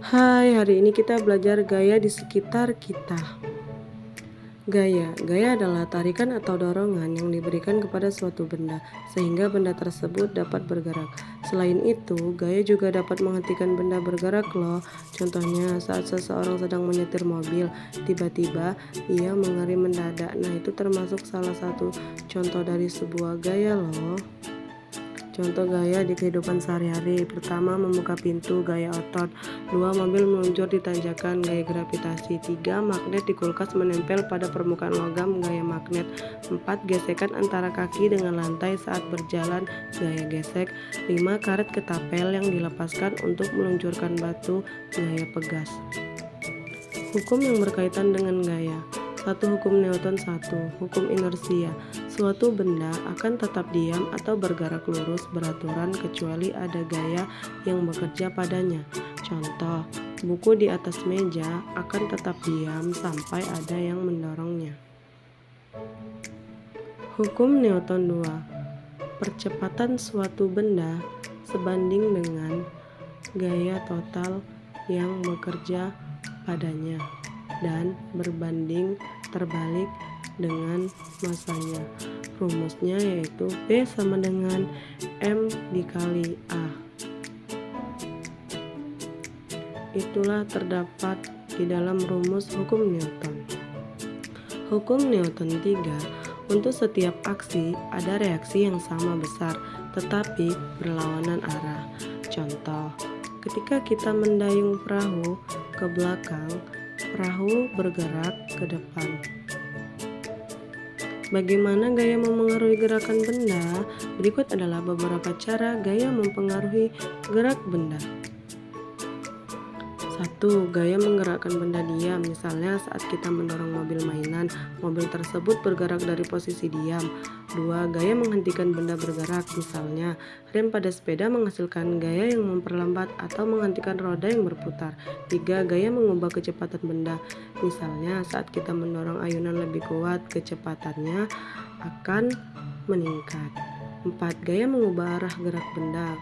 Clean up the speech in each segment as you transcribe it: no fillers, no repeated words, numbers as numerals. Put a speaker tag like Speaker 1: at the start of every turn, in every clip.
Speaker 1: Hai, hari ini kita belajar gaya di sekitar kita. Gaya adalah tarikan atau dorongan yang diberikan kepada suatu benda, sehingga benda tersebut dapat bergerak. Selain itu, gaya juga dapat menghentikan benda bergerak loh. Contohnya, saat seseorang sedang menyetir mobil, tiba-tiba ia mengerem mendadak. Nah, itu termasuk salah satu contoh dari sebuah gaya loh. Contoh gaya di kehidupan sehari-hari. Pertama, membuka pintu, gaya otot. 2. Mobil meluncur di tanjakan, gaya gravitasi. 3. Magnet di kulkas menempel pada permukaan logam, gaya magnet. 4. Gesekan antara kaki dengan lantai saat berjalan, gaya gesek. 5. Karet ketapel yang dilepaskan untuk meluncurkan batu, gaya pegas. Hukum yang berkaitan dengan gaya. 1. Hukum Newton. 1. Hukum inersia. Suatu benda akan tetap diam atau bergerak lurus beraturan kecuali ada gaya yang bekerja padanya. Contoh, buku di atas meja akan tetap diam sampai ada yang mendorongnya. Hukum Newton 2. Percepatan suatu benda sebanding dengan gaya total yang bekerja padanya dan berbanding terbalik dengan masanya. Rumusnya yaitu B sama dengan M dikali A. Itulah terdapat di dalam rumus hukum Newton. Hukum Newton 3. Untuk setiap aksi ada reaksi yang sama besar tetapi berlawanan arah. Contoh, ketika kita mendayung perahu ke belakang, perahu bergerak ke depan. Bagaimana gaya memengaruhi gerakan benda? Berikut adalah beberapa cara gaya mempengaruhi gerak benda. 1. Gaya menggerakkan benda diam. Misalnya saat kita mendorong mobil mainan, mobil tersebut bergerak dari posisi diam. 2. Gaya menghentikan benda bergerak. Misalnya, rem pada sepeda menghasilkan gaya yang memperlambat atau menghentikan roda yang berputar. 3. Gaya mengubah kecepatan benda. Misalnya, saat kita mendorong ayunan lebih kuat, kecepatannya akan meningkat. 4. Gaya mengubah arah gerak benda.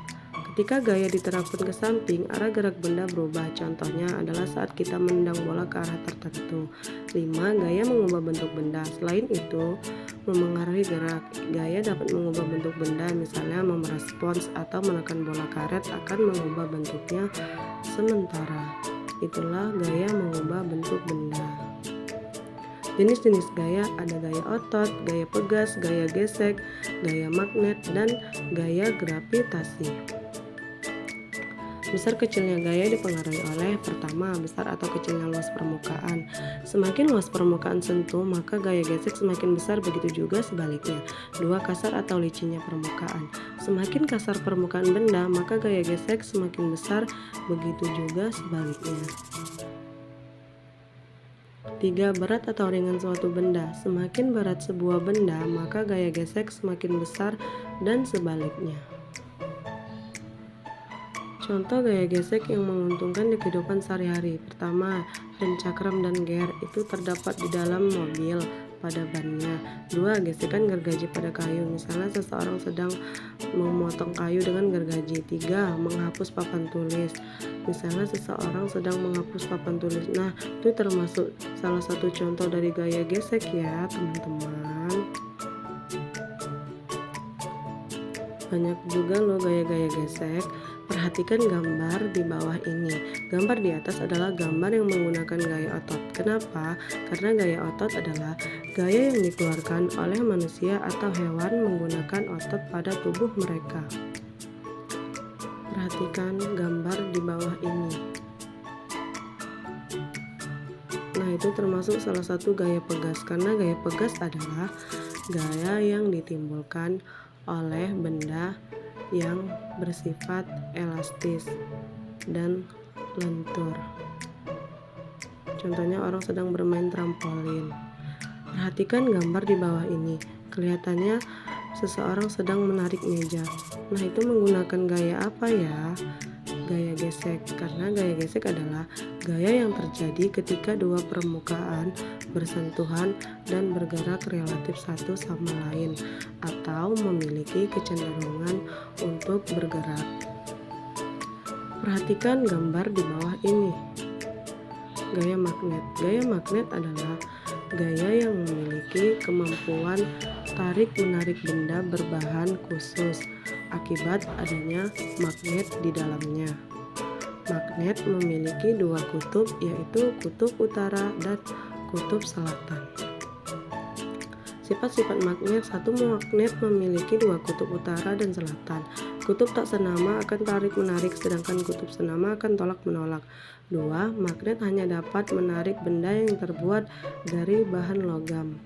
Speaker 1: Ketika gaya diterapkan ke samping, arah gerak benda berubah. Contohnya adalah saat kita menendang bola ke arah tertentu. 5. Gaya mengubah bentuk benda. Selain itu, memengaruhi gerak. Gaya dapat mengubah bentuk benda, misalnya merespons atau menekan bola karet akan mengubah bentuknya sementara. Itulah gaya mengubah bentuk benda. Jenis-jenis gaya ada gaya otot, gaya pegas, gaya gesek, gaya magnet, dan gaya gravitasi. Besar kecilnya gaya dipengaruhi oleh: pertama, besar atau kecilnya luas permukaan. Semakin luas permukaan sentuh, maka gaya gesek semakin besar, begitu juga sebaliknya. 2. Kasar atau licinnya permukaan. Semakin kasar permukaan benda, maka gaya gesek semakin besar, begitu juga sebaliknya. 3. Berat atau ringan suatu benda. Semakin berat sebuah benda, maka gaya gesek semakin besar dan sebaliknya. Contoh gaya gesek yang menguntungkan di kehidupan sehari-hari. Pertama, rem cakram dan gear itu terdapat di dalam mobil pada bannya. 2. Gesekan gergaji pada kayu. Misalnya seseorang sedang memotong kayu dengan gergaji. 3. Menghapus papan tulis. Misalnya seseorang sedang menghapus papan tulis. Nah, itu termasuk salah satu contoh dari gaya gesek ya, teman-teman. Banyak juga loh gaya-gaya gesek. Perhatikan gambar di bawah ini. Gambar di atas adalah gambar yang menggunakan gaya otot. Kenapa? Karena gaya otot adalah gaya yang dikeluarkan oleh manusia atau hewan menggunakan otot pada tubuh mereka. Perhatikan gambar di bawah ini. Nah, itu termasuk salah satu gaya pegas, karena gaya pegas adalah gaya yang ditimbulkan oleh benda yang bersifat elastis dan lentur. Contohnya orang sedang bermain trampolin. Perhatikan gambar di bawah ini. Kelihatannya seseorang sedang menarik meja. Nah, itu menggunakan gaya apa ya? Gaya gesek. Karena gaya gesek adalah gaya yang terjadi ketika dua permukaan bersentuhan dan bergerak relatif satu sama lain atau memiliki kecenderungan untuk bergerak. Perhatikan gambar di bawah ini. Gaya magnet. Gaya magnet adalah gaya yang memiliki kemampuan tarik-menarik benda berbahan khusus akibat adanya magnet di dalamnya. Magnet memiliki dua kutub, yaitu kutub utara dan kutub selatan. Sifat-sifat magnet. Satu, magnet memiliki dua kutub utara dan selatan. Kutub tak senama akan tarik-menarik, sedangkan kutub senama akan tolak-menolak. 2. Magnet hanya dapat menarik benda yang terbuat dari bahan logam.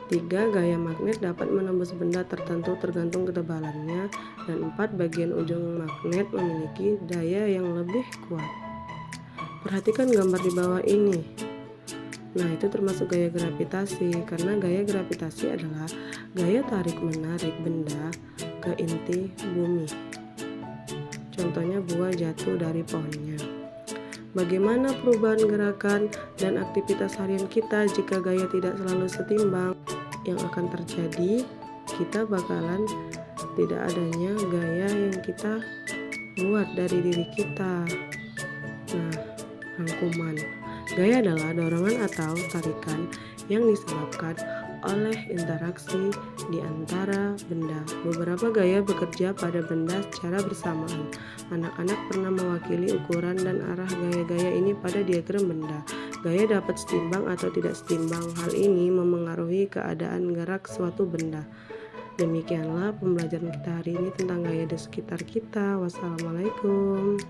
Speaker 1: 3. Gaya magnet dapat menembus benda tertentu tergantung ketebalannya. Dan 4. Bagian ujung magnet memiliki daya yang lebih kuat. Perhatikan gambar di bawah ini. Nah, itu termasuk gaya gravitasi, karena gaya gravitasi adalah gaya tarik-menarik benda ke inti bumi. Contohnya buah jatuh dari pohonnya. Bagaimana perubahan gerakan dan aktivitas harian kita jika gaya tidak selalu setimbang? Yang akan terjadi, kita bakalan tidak adanya gaya yang kita buat dari diri kita. Nah, rangkuman. Gaya adalah dorongan atau tarikan yang disebabkan oleh interaksi di antara benda. Beberapa gaya bekerja pada benda secara bersamaan. Anak-anak pernah mewakili ukuran dan arah gaya-gaya ini pada diagram benda. Gaya dapat setimbang atau tidak setimbang. Hal ini memengaruhi keadaan gerak suatu benda. Demikianlah pembelajaran kita hari ini tentang gaya di sekitar kita. Wassalamualaikum.